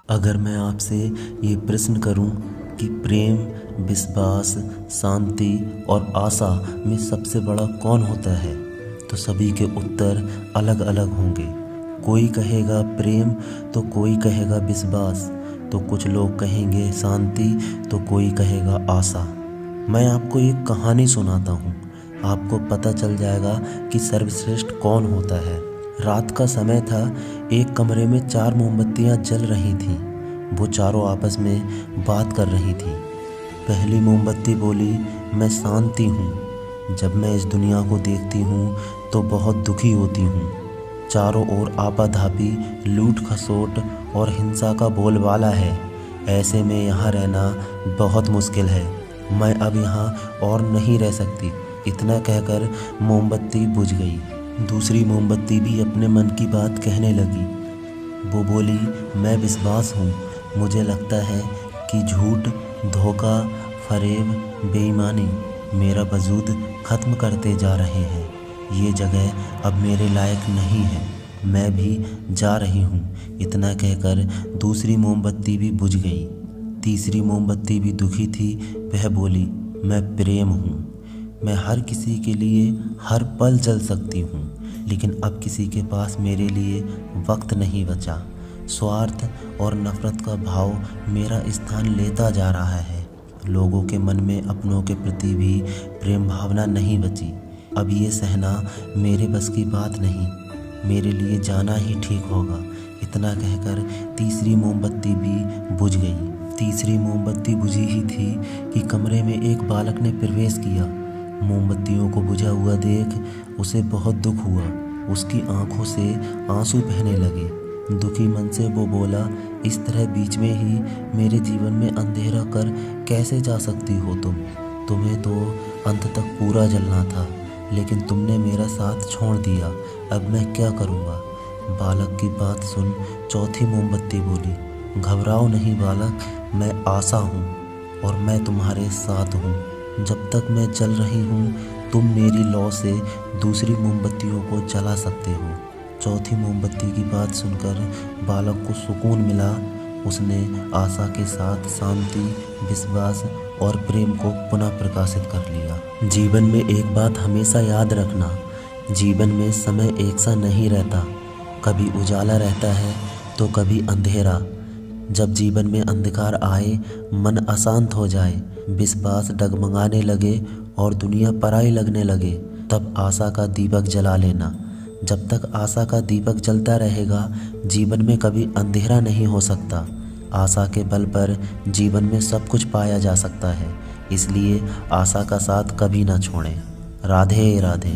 अगर मैं आपसे ये प्रश्न करूं कि प्रेम, विश्वास, शांति और आशा में सबसे बड़ा कौन होता है, तो सभी के उत्तर अलग अलग होंगे। कोई कहेगा प्रेम, तो कोई कहेगा विश्वास, तो कुछ लोग कहेंगे शांति, तो कोई कहेगा आशा। मैं आपको एक कहानी सुनाता हूँ, आपको पता चल जाएगा कि सर्वश्रेष्ठ कौन होता है। रात का समय था। एक कमरे में 4 मोमबत्तियाँ जल रही थीं। वो चारों आपस में बात कर रही थीं। पहली मोमबत्ती बोली, मैं शांति हूँ। जब मैं इस दुनिया को देखती हूँ तो बहुत दुखी होती हूँ। चारों ओर आपाधापी, लूट खसोट और हिंसा का बोलबाला है। ऐसे में यहाँ रहना बहुत मुश्किल है। मैं अब यहाँ और नहीं रह सकती। इतना कहकर मोमबत्ती बुझ गई। दूसरी मोमबत्ती भी अपने मन की बात कहने लगी। वो बोली, मैं विश्वास हूँ। मुझे लगता है कि झूठ, धोखा, फरेब, बेईमानी मेरा वजूद ख़त्म करते जा रहे हैं। ये जगह अब मेरे लायक नहीं है। मैं भी जा रही हूँ। इतना कहकर दूसरी मोमबत्ती भी बुझ गई। तीसरी मोमबत्ती भी दुखी थी। वह बोली, मैं प्रेम हूँ। मैं हर किसी के लिए हर पल जल सकती हूँ, लेकिन अब किसी के पास मेरे लिए वक्त नहीं बचा। स्वार्थ और नफ़रत का भाव मेरा स्थान लेता जा रहा है। लोगों के मन में अपनों के प्रति भी प्रेम भावना नहीं बची। अब ये सहना मेरे बस की बात नहीं। मेरे लिए जाना ही ठीक होगा। इतना कहकर तीसरी मोमबत्ती भी बुझ गई। तीसरी मोमबत्ती बुझी ही थी कि कमरे में एक बालक ने प्रवेश किया। मोमबत्तियों को बुझा हुआ देख उसे बहुत दुख हुआ। उसकी आंखों से आंसू बहने लगे। दुखी मन से वो बोला, इस तरह बीच में ही मेरे जीवन में अंधेरा कर कैसे जा सकती हो तुम? तुम्हें तो अंत तक पूरा जलना था, लेकिन तुमने मेरा साथ छोड़ दिया। अब मैं क्या करूँगा? बालक की बात सुन चौथी मोमबत्ती बोली, घबराओ नहीं बालक, मैं आशा हूँ और मैं तुम्हारे साथ हूँ। जब तक मैं जल रही हूँ, तुम मेरी लौ से दूसरी मोमबत्तियों को जला सकते हो। चौथी मोमबत्ती की बात सुनकर बालक को सुकून मिला। उसने आशा के साथ शांति, विश्वास और प्रेम को पुनः प्रकाशित कर लिया। जीवन में एक बात हमेशा याद रखना, जीवन में समय एक सा नहीं रहता। कभी उजाला रहता है तो कभी अंधेरा। जब जीवन में अंधकार आए, मन अशांत हो जाए, विश्वास डगमगाने लगे और दुनिया पराई लगने लगे, तब आशा का दीपक जला लेना। जब तक आशा का दीपक जलता रहेगा, जीवन में कभी अंधेरा नहीं हो सकता। आशा के बल पर जीवन में सब कुछ पाया जा सकता है। इसलिए आशा का साथ कभी ना छोड़ें। राधे राधे।